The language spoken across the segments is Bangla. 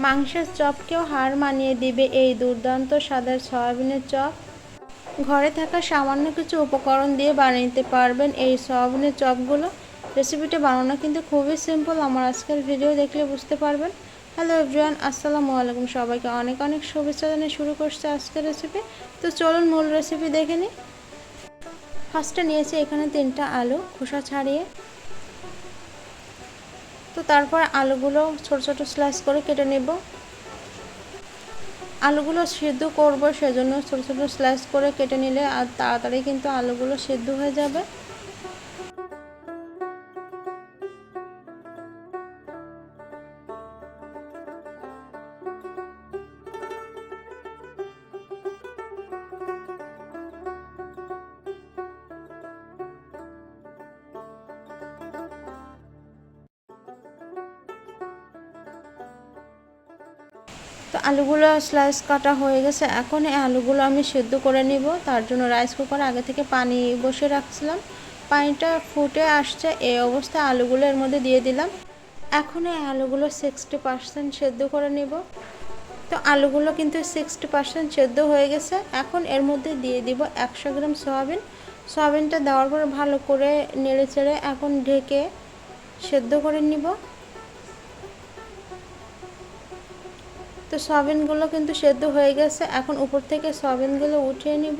মাংসের চপকেও হার মানিয়ে দিবে এই দুর্দান্ত স্বাদের সয়াবিনের চপ। ঘরে থাকা সামান্য কিছু উপকরণ দিয়ে বানিয়ে নিতে পারবেন এই সয়াবিনের চপগুলো। রেসিপিটা বানানো কিন্তু খুবই সিম্পল, আমার আজকের ভিডিও দেখলে বুঝতে পারবেন। হ্যালো এভরিওয়ান, আসসালামু আলাইকুম। সবাইকে অনেক অনেক শুভেচ্ছা জানিয়ে শুরু করছে আজকের রেসিপি। তো চলুন মূল রেসিপি দেখে নিই। ফার্স্টে নিয়েছি এখানে 3টা আলু খোসা ছাড়িয়ে। তো তারপর আলুগুলো ছোট ছোট স্লাইস করে কেটে নেব। আলুগুলো সিদ্ধ করব, সেজন্য ছোট ছোট স্লাইস করে কেটে নিলে আর তাড়াতাড়ি কিন্তু আলুগুলো সিদ্ধ হয়ে যাবে। তো আলুগুলো স্লাইস কাটা হয়ে গেছে। এখন এই আলুগুলো আমি সিদ্ধ করে নিব। তার জন্য রাইস কুকারে আগে থেকে পানি বসিয়ে রাখছিলাম। পানিটা ফুটে আসছে, এই অবস্থায় আলুগুলো এর মধ্যে দিয়ে দিলাম। এখন এই আলুগুলো 60% সেদ্ধ করে নিব। তো আলুগুলো কিন্তু 60% সেদ্ধ হয়ে গেছে। এখন এর মধ্যে দিয়ে দিব 100 গ্রাম সয়াবিন। সয়াবিনটা দেওয়ার পর ভালো করে নেড়ে চেড়ে এখন ঢেকে সেদ্ধ করে নিব। তো সয়াবিনগুলো কিন্তু সেদ্ধ হয়ে গেছে। এখন উপর থেকে সয়াবিনগুলো উঠিয়ে নিব।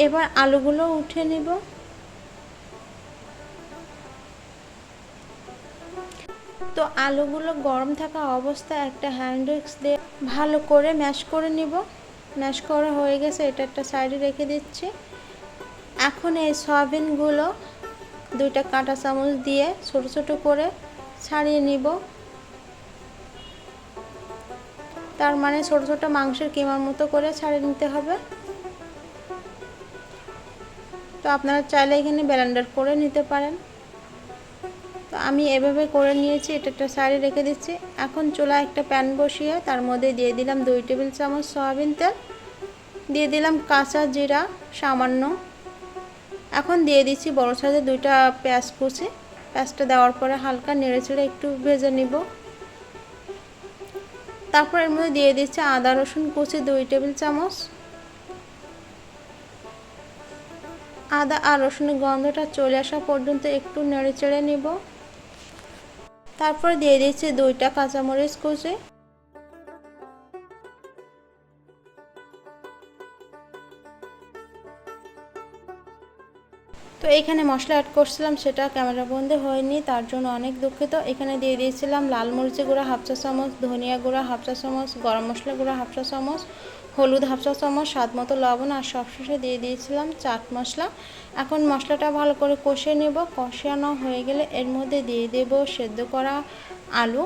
এবার আলুগুলো উঠিয়ে নিব। তো আলুগুলো গরম থাকা অবস্থায় একটা হ্যান্ড উইক্স দিয়ে ভালো করে ম্যাশ করে নিব। ম্যাশ করা হয়ে গেছে, এটা একটা সাইডে রেখে দিচ্ছি। এখন এই সয়াবিনগুলো 2টা কাঁটা চামচ দিয়ে ছোট ছোট করে ছাড়িয়ে নিব। তার মানে ছোট ছোট মাংসের কিমার মতো করে ছাড়িয়ে নিতে হবে। তো আপনারা চাইলে এখানে ব্লেন্ডার করে নিতে পারেন। তো আমি এভাবে করে নিয়েছি, এটা একটা সাইডে রেখে দিচ্ছি। এখন চুলায় একটা প্যান বসিয়ে তার মধ্যে দিয়ে দিলাম 2 টেবিল চামচ সয়াবিন তেল, দিয়ে দিলাম কাঁচা জিরা সামান্য। এখন দিয়ে দিচ্ছি বড় সাইজের 2টা পেঁয়াজ কুচি। পেঁয়াজটা দেওয়ার পরে হালকা নেড়েচেড়ে একটু ভেজে নিব। তারপর এর মধ্যে দিয়ে দিচ্ছি আদা রসুন কুচি 2 টেবিল চামচ। আদা আর রসুনের গন্ধটা চলে আসা পর্যন্ত একটু নেড়েচেড়ে নিব। তারপর দিয়ে দিচ্ছি 2টা কাঁচামরিচ কুচি। তো এখানে মশলা অ্যাড করছিলাম, সেটা ক্যামেরা বন্ধ হয়নি, তার জন্য অনেক দুঃখিত। এখানে দিয়ে দিয়েছিলাম লাল মরিচের গুঁড়া 1/2 চা চামচ, ধনিয়া গুঁড়া 1/2 চা চামচ, গরম মশলা গুঁড়া 1/2 চা চামচ, হলুদ 1/2 চা চামচ, স্বাদ মতো লবণ, আর সবশেষে দিয়ে দিয়েছিলাম চাট মশলা। এখন মশলাটা ভালো করে কষিয়ে নেব। কষানো হয়ে গেলে এর মধ্যে দিয়ে দেব সেদ্ধ করা আলু।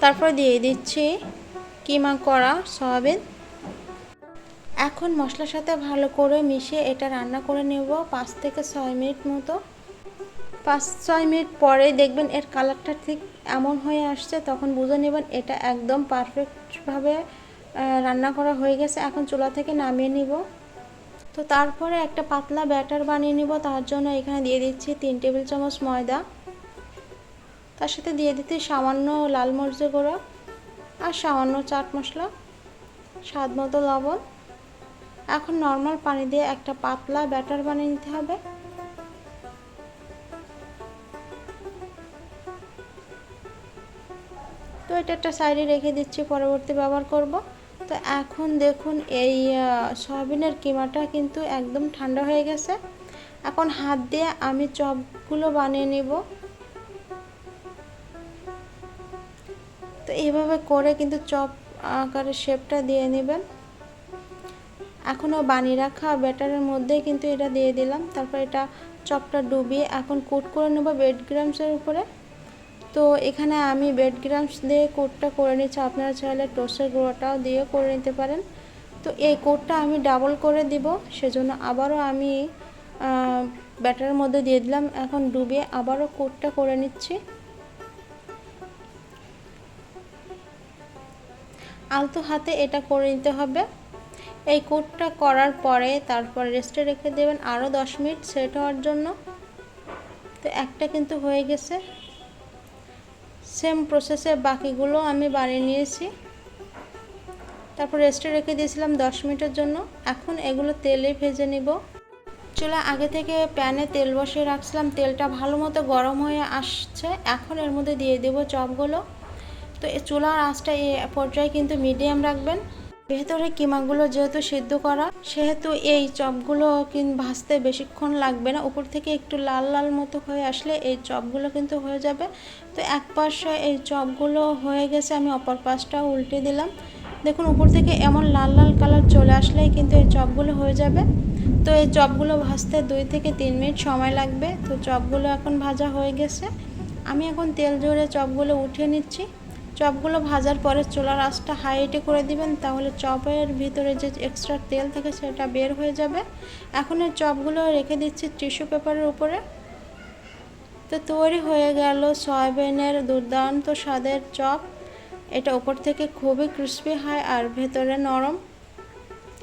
তারপর দিয়ে দিচ্ছি কিমা করা সয়াবিন। এখন মশলার সাথে ভালো করে মিশিয়ে এটা রান্না করে নেব 5 থেকে 6 মিনিট মতো। 5-6 মিনিট পরে দেখবেন এর কালারটা ঠিক এমন হয়ে আসছে, তখন বুঝে নেবেন এটা একদম পারফেক্টভাবে রান্না করা হয়ে গেছে। এখন চুলা থেকে নামিয়ে নিব। তো তারপরে একটা পাতলা ব্যাটার বানিয়ে নিব। তার জন্য এখানে দিয়ে দিচ্ছি 3 টেবিল চামচ ময়দা। তার সাথে দিয়ে দিচ্ছি সামান্য লাল মরিচের গুঁড়ো আর সামান্য চাট মশলা, স্বাদ মতো লবণ। এখন নর্মাল পানি দিয়ে একটা পাতলা ব্যাটার বানিয়ে নিতে হবে। তো এটা একটা সাইডে রেখে দিচ্ছি, পরবর্তী ব্যবহার করব। তো এখন দেখুন এই সয়াবিনের কিমাটা কিন্তু একদম ঠান্ডা হয়ে গেছে। এখন হাত দিয়ে আমি চপগুলো বানিয়ে নিব। তো এইভাবে করে কিন্তু চপ আকারের শেপটা দিয়ে নেবেন। এখনও বানিয়ে রাখা ব্যাটারের মধ্যে কিন্তু এটা দিয়ে দিলাম। তারপর এটা চপটা ডুবিয়ে এখন কোট করে নেব ব্রেড ক্রাম্বসের উপরে। তো এখানে আমি ব্রেড ক্রাম্বস দিয়ে কোটটা করে নিচ্ছি, আপনারা চাইলে টোস্টের গুঁড়োটাও দিয়ে করে নিতে পারেন। তো এই কোটটা আমি ডাবল করে দিব, সেজন্য আবারও আমি ব্যাটারের মধ্যে দিয়ে দিলাম। এখন ডুবিয়ে আবারও কোটটা করে নিচ্ছি। আলতো হাতে এটা করে নিতে হবে। এই কোটটা করার পরে তারপর রেস্টে রেখে দেবেন আরও 10 মিনিট সেট হওয়ার জন্য। তো একটা কিন্তু হয়ে গেছে। সেম প্রসেসে বাকিগুলো আমি বানিয়ে নিয়েছি। তারপর রেস্টে রেখে দিয়েছিলাম 10 মিনিটের জন্য। এখন এগুলো তেলে ভেজে নিব। চুলা আগে থেকে প্যানে তেল বসিয়ে রাখছিলাম, তেলটা ভালো মতো গরম হয়ে আসছে। এখন এর মধ্যে দিয়ে দেব চপগুলো। তো এই চুলার আঁচটা এই পর্যায়ে কিন্তু মিডিয়াম রাখবেন। ভেতরে কিমাগুলো যেহেতু সিদ্ধ করা, সেহেতু এই চপগুলো ভাজতে বেশিক্ষণ লাগবে না। উপর থেকে একটু লাল লাল মতো হয়ে আসলে এই চপগুলো কিন্তু হয়ে যাবে। তো এক পাশে এই চপগুলো হয়ে গেছে, আমি অপর পাশটা উল্টে দিলাম। দেখুন উপর থেকে এমন লাল লাল কালার চলে আসলেই কিন্তু এই চপগুলো হয়ে যাবে। তো এই চপগুলো ভাজতে 2 থেকে 3 মিনিট সময় লাগবে। তো চপগুলো এখন ভাজা হয়ে গেছে। আমি এখন তেল ঝরে চপগুলো উঠিয়ে নিচ্ছি। চপগুলো ভাজার পরে চুলার আঁচটা হাই হিটে করে দিবেন, তাহলে চপের ভিতরে যে এক্সট্রা তেল থাকে সেটা বের হয়ে যাবে। এখন এই চপগুলো রেখে দিচ্ছি টিস্যু পেপারের উপরে। তো তৈরি হয়ে গেল সয়াবিনের দুর্দান্ত স্বাদের চপ। এটা উপর থেকে খুবই ক্রিস্পি হয় আর ভেতরে নরম।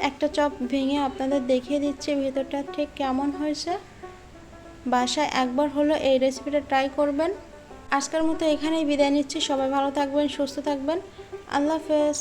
একটা চপ ভেঙে আপনাদের দেখিয়ে দিচ্ছি ভেতরটা ঠিক কেমন হয়েছে। বাসায় একবার হলো এই রেসিপিটা ট্রাই করবেন। আজকের মতো এখানেই বিদায় নিচ্ছি। সবাই ভালো থাকবেন, সুস্থ থাকবেন। আল্লাহ হাফেজ।